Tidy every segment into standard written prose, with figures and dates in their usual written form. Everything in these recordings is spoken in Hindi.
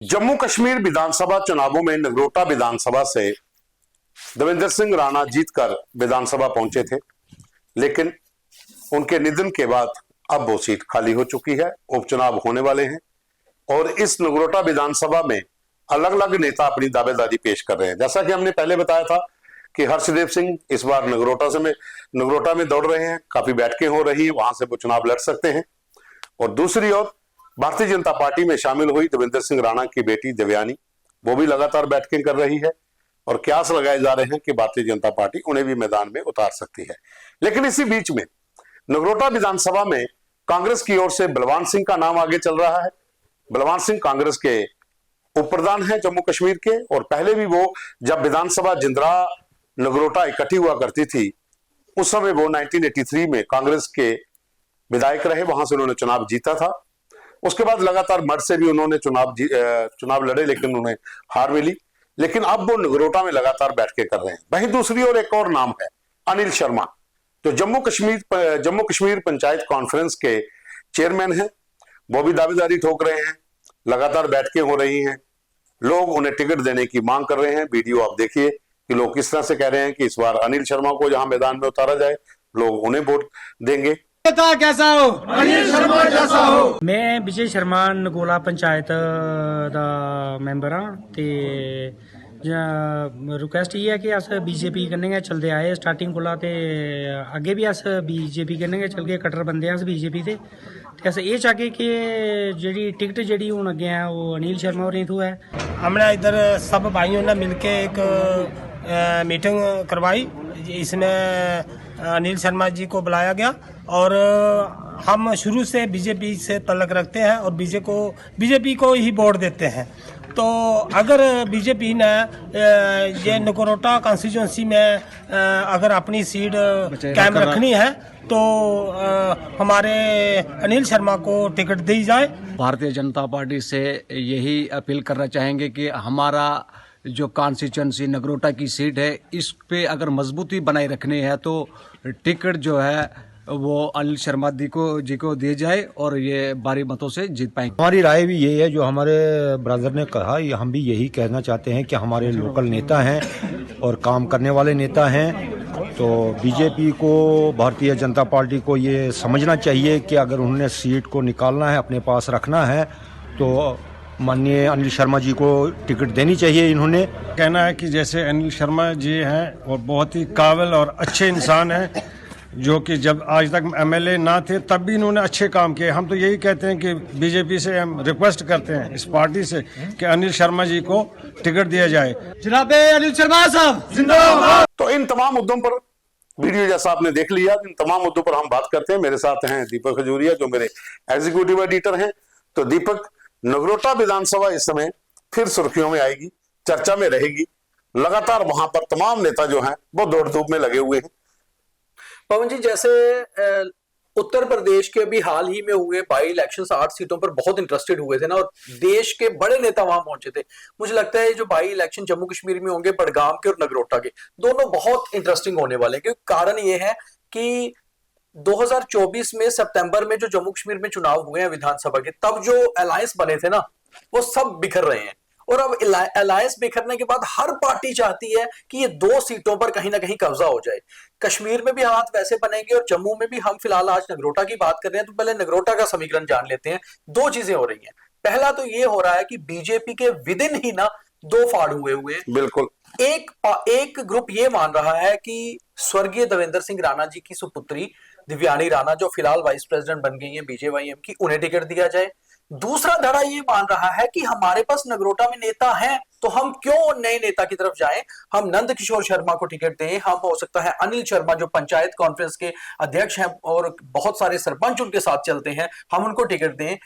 जम्मू कश्मीर विधानसभा चुनावों में नगरोटा विधानसभा से देवेंद्र सिंह राणा जीतकर विधानसभा पहुंचे थे, लेकिन उनके निधन के बाद अब वो सीट खाली हो चुकी है। उपचुनाव होने वाले हैं और इस नगरोटा विधानसभा में अलग अलग नेता अपनी दावेदारी पेश कर रहे हैं। जैसा कि हमने पहले बताया था कि हर्षदेव सिंह इस बार नगरोटा में दौड़ रहे हैं, काफी बैठकें हो रही है, वहां से वो चुनाव लड़ सकते हैं। और दूसरी ओर भारतीय जनता पार्टी में शामिल हुई देवेंद्र सिंह राणा की बेटी देवयानी, वो भी लगातार बैठकें कर रही है और क्यास लगाए जा रहे हैं कि भारतीय जनता पार्टी उन्हें भी मैदान में उतार सकती है। लेकिन इसी बीच में नगरोटा विधानसभा में कांग्रेस की ओर से बलवान सिंह का नाम आगे चल रहा है। बलवान सिंह कांग्रेस के उप प्रधान है जम्मू कश्मीर के, और पहले भी वो जब विधानसभा जिंद्रा नगरोटा इकट्ठी हुआ करती थी उस समय वो 1983 में कांग्रेस के विधायक रहे, वहां से उन्होंने चुनाव जीता था। उसके बाद लगातार मठ से भी उन्होंने चुनाव लड़े, लेकिन उन्हें हार मिली। लेकिन अब वो नगरोटा में लगातार बैठकें कर रहे हैं। वहीं दूसरी ओर एक और नाम है अनिल शर्मा, जो जम्मू कश्मीर पंचायत कॉन्फ्रेंस के चेयरमैन हैं। वो भी दावेदारी ठोक रहे हैं, लगातार बैठकें हो रही हैं, लोग उन्हें टिकट देने की मांग कर रहे हैं। वीडियो आप देखिए कि लोग किस तरह से कह रहे हैं कि इस बार अनिल शर्मा को जहां मैदान में उतारा जाए, लोग उन्हें वोट देंगे। कैसा हो? अनिल शर्मा जैसा हो। मैं विजय शर्मा नगोला पंचायत दा मैंबर हाँ ते रिक्वेस्ट ये है कि अस बीजेपी कन्नै गै चलदे आए स्टार्टिंग कोला ते अग्गे भी अस बीजेपी कन्नै गै चलगे। कट्टर बंदे अस बीजेपी दे ते अस ये चाहगे कि जेह्ड़ी टिकट जेह्ड़ी हून अग्गे है वो अनिल शर्मा होरें थ्रू है। हमने इधर सब भाइयों ने मिलके एक मीटिंग करवाई, इसमें अनिल शर्मा जी को बुलाया गया और हम शुरू से बीजेपी से तल्लक रखते हैं और बीजेपी को ही वोट देते हैं। तो अगर बीजेपी ने ये नगरोटा कॉन्स्टिट्यूंसी में अगर अपनी सीट कायम रखनी है तो हमारे अनिल शर्मा को टिकट दी जाए। भारतीय जनता पार्टी से यही अपील करना चाहेंगे कि हमारा जो कॉन्स्टिट्यूंसी नगरोटा की सीट है, इस पे अगर मजबूती बनाए रखनी है तो टिकट जो है वो अनिल शर्मा जी को दिए जाए और ये भारी मतों से जीत पाएंगे। हमारी राय भी यही है, जो हमारे ब्रदर ने कहा, हम भी यही कहना चाहते हैं कि हमारे लोकल नेता हैं और काम करने वाले नेता हैं। तो बीजेपी को, भारतीय जनता पार्टी को ये समझना चाहिए कि अगर उन्होंने सीट को निकालना है, अपने पास रखना है, तो माननीय अनिल शर्मा जी को टिकट देनी चाहिए। इन्होंने कहना है कि जैसे अनिल शर्मा जी हैं और बहुत ही काबिल और अच्छे इंसान हैं, जो कि जब आज तक एमएलए ना थे तब भी इन्होंने अच्छे काम किए। हम तो यही कहते हैं कि बीजेपी से हम रिक्वेस्ट करते हैं इस पार्टी से कि अनिल शर्मा जी को टिकट दिया जाए। जनाब अनिल शर्मा साहब जिंदाबाद। तो इन तमाम मुद्दों पर वीडियो जैसा आपने देख लिया, इन तमाम मुद्दों पर हम बात करते हैं। मेरे साथ हैं दीपक खजूरिया, जो मेरे एग्जीक्यूटिव एडिटर हैं। तो दीपक, नगरोटा विधानसभा इस समय फिर सुर्खियों में आएगी, चर्चा में रहेगी। लगातार वहां पर तमाम नेता जो हैं वो दौड़ धूप में लगे हुए हैं। पवन जी, जैसे उत्तर प्रदेश के अभी हाल ही में हुए बाई इलेक्शन 8 सीटों पर बहुत इंटरेस्टेड हुए थे ना, और देश के बड़े नेता वहां पहुंचे थे। मुझे लगता है जो बाई इलेक्शन जम्मू कश्मीर में होंगे, बडगाम के और नगरोटा के, दोनों बहुत इंटरेस्टिंग होने वाले हैं। क्योंकि कारण ये है कि 2024 में सितंबर में जो जम्मू कश्मीर में चुनाव हुए हैं विधानसभा के, तब जो अलायंस बने थे ना, वो सब बिखर रहे हैं। और अब अलायंस बिखरने के बाद हर पार्टी चाहती है कि ये 2 सीटों पर कहीं ना कहीं कब्जा हो जाए। कश्मीर में भी हालात वैसे बनेंगे और जम्मू में भी। हम फिलहाल आज नगरोटा की बात कर रहे हैं, तो पहले नगरोटा का समीकरण जान लेते हैं। 2 चीजें हो रही हैं। पहला तो ये हो रहा है कि बीजेपी के विदिन ही ना 2 फाड़ हुए हैं। बिल्कुल। एक ग्रुप ये मान रहा है कि स्वर्गीय देवेंद्र सिंह राणा जी की सुपुत्री दिव्यानी राणा, जो फिलहाल वाइस प्रेसिडेंट बन गई है बीजेवाईएम की, उन्हें टिकट दिया जाए। दूसरा धड़ा ये मान रहा है कि हमारे पास नगरोटा में नेता हैं, तो हम क्यों नए नेता की तरफ जाएं, हम नंद किशोर शर्मा को टिकट दें। हम हो सकता है अनिल शर्मा, जो पंचायत कॉन्फ्रेंस के अध्यक्ष हैं और बहुत सारे सरपंच उनके साथ चलते हैं, हम उनको टिकट दें।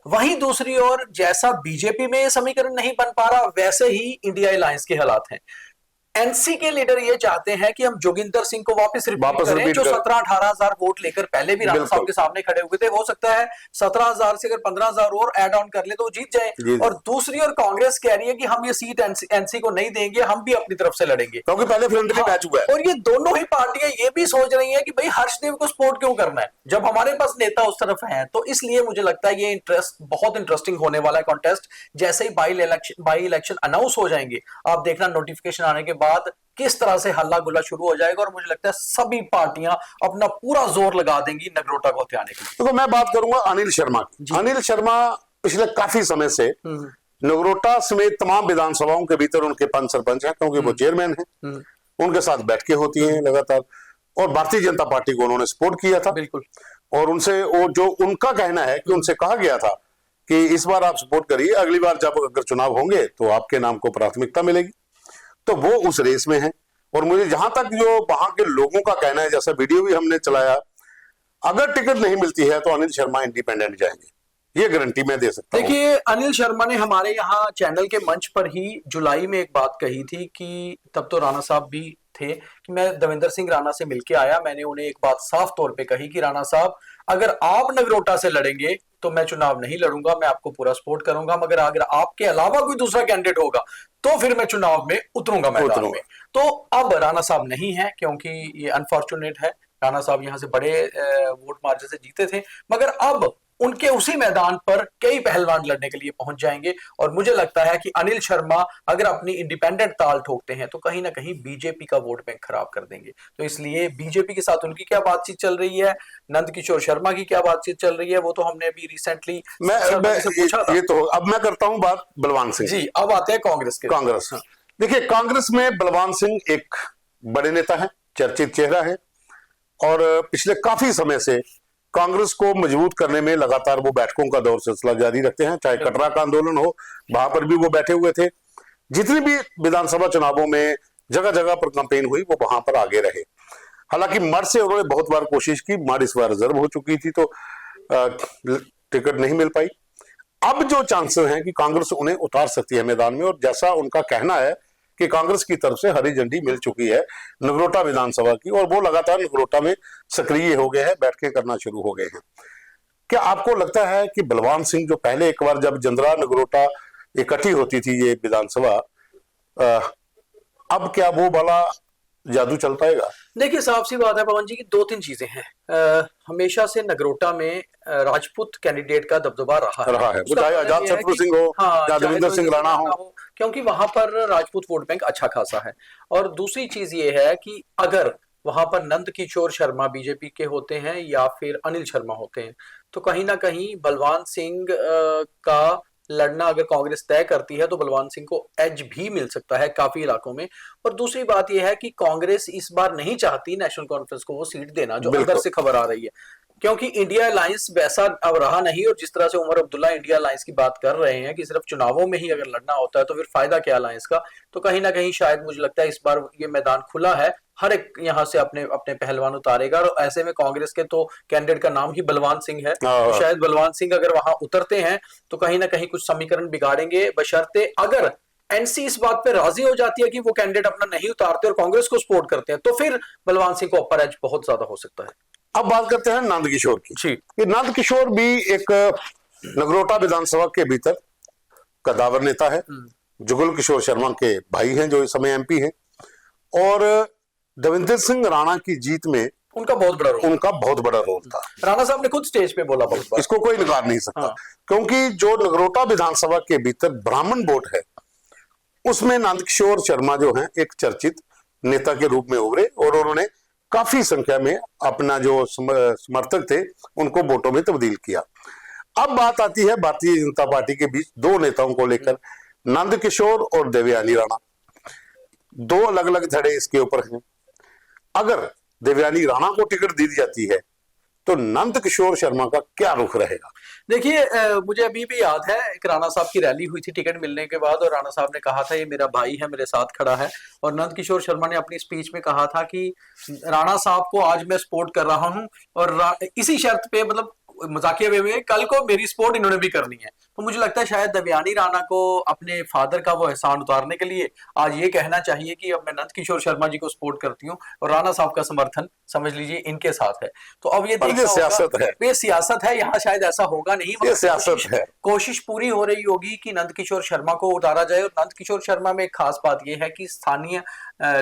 वहीं दूसरी ओर, जैसा बीजेपी में समीकरण नहीं बन पा रहा, वैसे ही इंडिया अलायंस के हालात हैं। एनसी के लीडर ये चाहते हैं कि हम जोगिंदर सिंह को वापस रिपीट वापस करें, रिपीट जो करें। 17-18 हजार वोट लेकर पहले भी राणा बिल्कुल। साहब के सामने खड़े हुए थे। हो सकता है 17,000 से अगर 15,000 और ऐड ऑन कर ले तो वो जीत जी, जाए। जी। और दूसरी ओर कांग्रेस कह रही है कि हम ये सीट एनसी को नहीं देंगे, हम भी अपनी तरफ से लड़ेंगे। क्योंकि पहले फ्रेंडली हाँ, मैच हुआ है। और ये दोनों ही पार्टियां ये भी सोच रही हैं कि भाई हर्षदेव को सपोर्ट क्यों करना है जब हमारे पास नेता उस तरफ हैं। तो इसलिए मुझे लगता है ये बहुत इंटरेस्टिंग होने वाला है कॉन्टेस्ट। जैसे ही बाई इलेक्शन अनाउंस हो जाएंगे, आप देखना नोटिफिकेशन आने के बाद किस तरह से हल्ला गुल्ला शुरू हो जाएगा। और मुझे लगता है सभी पार्टियां अपना पूरा जोर लगा देंगी नगरोटा को हथियाने के लिए। तो मैं बात करूंगा अनिल शर्मा की। अनिल शर्मा पिछले काफी समय से नगरोटा समेत तमाम विधानसभाओं के भीतर उनके पंच सरपंच हैं, क्योंकि वो चेयरमैन हैं। उनके साथ बैठकें होती हैं लगातार, और भारतीय जनता पार्टी को उन्होंने सपोर्ट किया था। बिल्कुल। और उनसे वो जो उनका कहना है कि उनसे कहा गया था कि इस बार आप सपोर्ट करिए, अगली बार जब अगर चुनाव होंगे तो आपके नाम को प्राथमिकता मिलेगी। तो वो उस रेस में है। और मुझे जहां तक जो वहां के लोगों का कहना है, जैसा वीडियो भी हमने चलाया, अगर टिकट नहीं मिलती है तो अनिल शर्मा इंडिपेंडेंट जाएंगे, ये गारंटी मैं दे सकता हूं। देखिए, अनिल शर्मा ने हमारे यहाँ चैनल के मंच पर ही जुलाई में एक बात कही थी कि तब तो राणा साहब भी थे कि मैं देवेंद्र सिंह राणा से मिलके आया, मैंने उन्हें एक बात साफ तौर पे कही कि राणा साहब अगर आप नगरोटा से लड़ेंगे तो मैं चुनाव नहीं लड़ूंगा, मैं आपको पूरा सपोर्ट करूंगा, मगर अगर आपके अलावा कोई दूसरा कैंडिडेट होगा तो फिर मैं चुनाव में उतरूंगा मैदान में। तो अब राणा साहब नहीं है, क्योंकि ये अनफॉर्चुनेट है। राणा साहब यहाँ से बड़े वोट मार्जिन से जीते थे, मगर अब उनके उसी मैदान पर कई पहलवान लड़ने के लिए पहुंच जाएंगे। और मुझे लगता है कि अनिल शर्मा अगर अपनी इंडिपेंडेंट ताल ठोकते हैं तो कहीं ना कहीं बीजेपी का वोट बैंक खराब कर देंगे। तो इसलिए बीजेपी के साथ उनकी क्या बातचीत चल रही है, नंद किशोर शर्मा की क्या बातचीत चल रही है, वो तो हमने अभी रिसेंटली पूछा था। ये तो अब मैं करता हूं बात बलवान सिंह जी। अब आते हैं कांग्रेस के। कांग्रेस। देखिए, कांग्रेस में बलवान सिंह एक बड़े नेता है, चर्चित चेहरा है, और पिछले काफी समय से कांग्रेस को मजबूत करने में लगातार वो बैठकों का दौर सिलसिला जारी रखते हैं। चाहे कटरा का आंदोलन हो, वहां पर भी वो बैठे हुए थे। जितनी भी विधानसभा चुनावों में जगह जगह पर कैंपेन हुई, वो वहां पर आगे रहे। हालांकि मर्ड से उन्होंने बहुत बार कोशिश की, मर्ड इस बार रिजर्व हो चुकी थी तो टिकट नहीं मिल पाई। अब जो चांसेस हैं कि कांग्रेस उन्हें उतार सकती है मैदान में, और जैसा उनका कहना है कि कांग्रेस की तरफ से हरी झंडी मिल चुकी है नगरोटा विधानसभा की, और वो लगातार नगरोटा में सक्रिय हो गए हैं, बैठकें करना शुरू हो गए हैं। क्या आपको लगता है कि बलवान सिंह, जो पहले एक बार जब जंदरा नगरोटा इकट्ठी होती थी ये विधानसभा, अब क्या वो वाला जादू चल पाएगा? देखिए, साफ सी बात है पवन जी की 2-3 चीजें हैं। हमेशा से नगरोटा में राजपूत कैंडिडेट का दबदबा रहा है। वो चाहे आजाद शत्रु सिंह हो, चाहे देवेंद्र सिंह राणा हो, क्योंकि वहां पर राजपूत वोट बैंक अच्छा खासा है। और दूसरी चीज ये है कि अगर वहां पर नंद किशोर शर्मा बीजेपी के होते हैं या फिर अनिल शर्मा होते हैं, तो कहीं ना कहीं बलवान सिंह का लड़ना अगर कांग्रेस तय करती है तो बलवान सिंह को एज भी मिल सकता है काफी इलाकों में। और दूसरी बात यह है कि कांग्रेस इस बार नहीं चाहती नेशनल कॉन्फ्रेंस को वो सीट देना, जो अंदर से खबर आ रही है, क्योंकि इंडिया अलायंस वैसा अब रहा नहीं। और जिस तरह से उमर अब्दुल्ला इंडिया अलायंस की बात कर रहे हैं कि सिर्फ चुनावों में ही अगर लड़ना होता है तो फिर फायदा क्या अलायंस का। तो कहीं ना कहीं शायद मुझे लगता है इस बार ये मैदान खुला है, हर एक यहाँ से अपने अपने पहलवान उतारेगा। और ऐसे में कांग्रेस के तो कैंडिडेट का नाम ही बलवान सिंह है, तो शायद बलवान सिंह अगर वहां उतरते हैं तो कहीं ना कहीं कुछ समीकरण बिगाड़ेंगे, बशर्ते अगर एनसी इस बात पे राजी हो जाती है कि वो कैंडिडेट अपना नहीं उतारते और कांग्रेस को सपोर्ट करते हैं, तो फिर बलवान सिंह को अपर एज बहुत ज्यादा हो सकता है। अब बात करते हैं नंद किशोर की। जी। ये नंद किशोर भी एक नगरोटा विधानसभा के भीतर कदावर नेता है, जुगल किशोर शर्मा के भाई हैं जो इस समय एमपी हैं, और देवेंद्र सिंह राणा की जीत में उनका बहुत बड़ा रोल था। राणा साहब ने खुद स्टेज पे बोला बहुत बार, इसको कोई नकार नहीं सकता। क्योंकि जो नगरोटा विधानसभा के भीतर ब्राह्मण वोट है, उसमें नंद किशोर शर्मा जो हैं एक चर्चित नेता के रूप में उभरे, और उन्होंने काफी संख्या में अपना जो समर्थक थे उनको वोटों में तब्दील किया। अब बात आती है भारतीय जनता पार्टी के बीच दो नेताओं को लेकर, नंद किशोर और देवयानी राणा। दो अलग अलग धड़े इसके ऊपर हैं। अगर देवयानी राणा को टिकट दी जाती है तो नंद किशोर शर्मा का क्या रुख रहेगा? देखिए, मुझे अभी भी याद है एक राणा साहब की रैली हुई थी टिकट मिलने के बाद, और राणा साहब ने कहा था ये मेरा भाई है, मेरे साथ खड़ा है। और नंद किशोर शर्मा ने अपनी स्पीच में कहा था कि राणा साहब को आज मैं सपोर्ट कर रहा हूं, और इसी शर्त पे, मतलब मजाकिया वे में, कल को मेरी सपोर्ट इन्होंने भी करनी है। तो मुझे लगता है शायद देवयानी राणा को अपने फादर का वो एहसान उतारने के लिए आज ये कहना चाहिए कि अब मैं नंद किशोर शर्मा जी को सपोर्ट करती हूँ और राणा साहब का समर्थन समझ लीजिए इनके साथ है। तो अब ये देखना सियासत है, ये सियासत है, यहाँ शायद ऐसा होगा नहीं, ये सियासत है। कोशिश पूरी हो रही होगी कि नंद किशोर शर्मा को उतारा जाए। और नंद किशोर शर्मा में एक खास बात यह है कि स्थानीय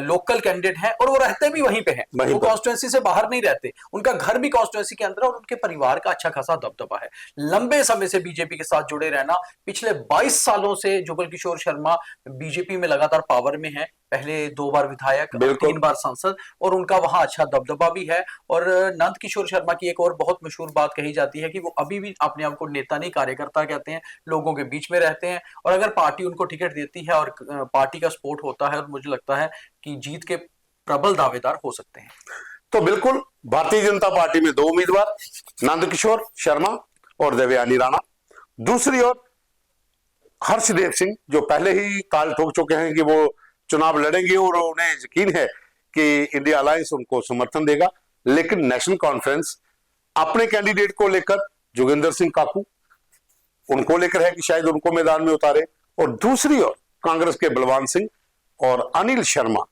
लोकल कैंडिडेट हैं और वो रहते भी वहीं पे हैं, वो कॉन्स्टिट्यूएंसी से बाहर नहीं रहते, उनका घर भी कॉन्स्टिट्यूएंसी के अंदर और उनके परिवार का अच्छा खासा दबदबा है। लंबे समय से बीजेपी के साथ जुड़े रहना, पिछले 22 सालों से जुगल किशोर शर्मा बीजेपी में लगातार पावर में है, पहले 2 बार विधायक, 3 बार सांसद, और उनका वहां अच्छा दबदबा भी है। और नंद किशोर शर्मा की एक और बहुत मशहूर बात कही जाती है कि वो अभी भी अपने आप को नेता नहीं कार्यकर्ता कहते हैं, लोगों के बीच में रहते हैं, और अगर पार्टी उनको टिकट देती है और पार्टी का सपोर्ट होता है, और मुझे लगता है कि जीत के प्रबल दावेदार हो सकते हैं। तो बिल्कुल भारतीय जनता पार्टी में 2 उम्मीदवार, नंद किशोर शर्मा और देवयानी राणा। दूसरी ओर हर्षदेव सिंह जो पहले ही ताल ठोक चुके हैं कि वो चुनाव लड़ेंगे और उन्हें यकीन है कि इंडिया अलायंस उनको समर्थन देगा, लेकिन नेशनल कॉन्फ्रेंस अपने कैंडिडेट को लेकर जोगिंदर सिंह काकू उनको लेकर है कि शायद उनको मैदान में उतारे, और दूसरी ओर कांग्रेस के बलवान सिंह और अनिल शर्मा,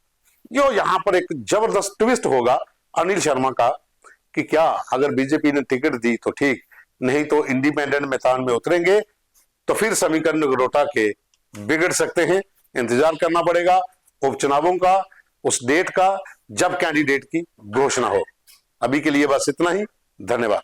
जो यहां पर एक जबरदस्त ट्विस्ट होगा अनिल शर्मा का कि क्या अगर बीजेपी ने टिकट दी तो ठीक, नहीं तो इंडिपेंडेंट मैदान में उतरेंगे तो फिर समीकरण नगरोटा के बिगड़ सकते हैं। इंतजार करना पड़ेगा उपचुनावों का, उस डेट का जब कैंडिडेट की घोषणा हो। अभी के लिए बस इतना ही, धन्यवाद।